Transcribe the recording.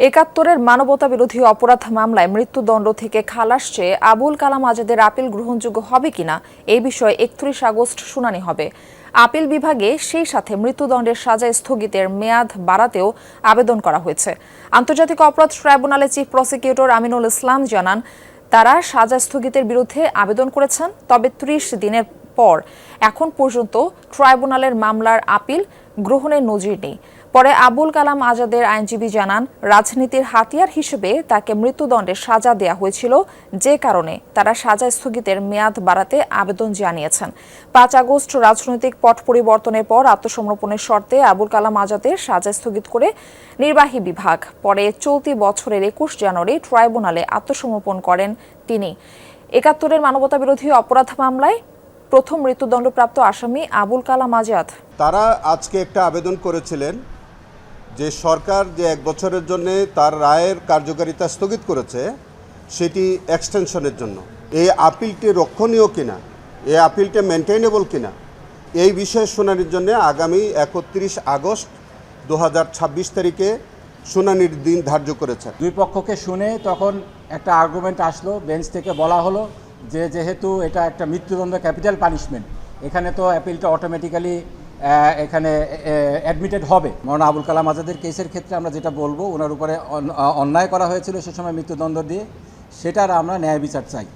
একাত্তরের মানবতাবিরোধী অপরাধ মামলায় মৃত্যুদণ্ড থেকে খালাস চেয়ে আবুল কালাম আজাদের আপিল গ্রহণযোগ্য হবে কিনা এই বিষয়ে ৩১ আগস্ট শুনানি হবে। আপিল বিভাগে সেই সাথে মৃত্যুদণ্ডের সাজা স্থগিতের মেয়াদ বাড়াতেও আবেদন করা হয়েছে। আন্তর্জাতিক অপরাধ ট্রাইব্যুনালের চিফ প্রসিকিউটর আমিনুল ইসলাম জানান, তারা সাজা স্থগিতের বিরুদ্ধে আবেদন করেছেন, তবে ৩০ দিনের পর এখন পর্যন্ত ট্রাইব্যুনালের মামলার আপিল গ্রহণের নজির নেই। পরে আবুল কালাম আজাদের আইনজীবী জানান, রাজনীতির হাতিয়ার হিসেবে তাকে মৃত্যুদণ্ডের সাজা দেওয়া হয়েছিল, যে কারণে তারা সাজা স্থগিতের মেয়াদ বাড়াতে আবেদন জানিয়েছেন। ৫ আগস্ট রাজনৈতিক পট পরিবর্তনের পর আত্মসমর্পণের শর্তে আবুল কালাম আজাদের সাজা স্থগিত করে নির্বাহী বিভাগ। পরে চলতি বছরের ২১ জানুয়ারি ট্রাইব্যুনালে আত্মসমর্পণ করেন তিনি। একাত্তরের মানবতাবিরোধী অপরাধ মামলায় প্রথম মৃত্যুদণ্ডপ্রাপ্ত আসামি আবুল কালাম আজাদ। তারা আজকে একটা আবেদন করেছিলেন যে সরকার যে ১ বছরের জন্য তার রায়ের কার্যকারিতা স্থগিত করেছে সেটি এক্সটেনশনের জন্য এই আপিলটি রক্ষণীয় কিনা, এই আপিলটা মেনটেনেবল কিনা, এই বিষয়ে শুনানির জন্য আগামী ৩১ আগস্ট ২০২৬ তারিখে শুনানির দিন ধার্য করেছে। দুই পক্ষকে শুনে তখন একটা আর্গুমেন্ট আসলো, বেঞ্চ থেকে বলা হলো যে যেহেতু এটা একটা মৃত্যুদণ্ড ক্যাপিটাল পানিশমেন্ট, এখানে তো অ্যাপিলটা অটোমেটিক্যালি এখানে অ্যাডমিটেড হবে। মৌলানা আবুল কালাম আজাদের কেসের ক্ষেত্রে আমরা যেটা বলবো, ওনার উপরে অন্যায় করা হয়েছিল সে সময় মৃত্যুদণ্ড দিয়ে, সেটার আমরা ন্যায় বিচার চাই।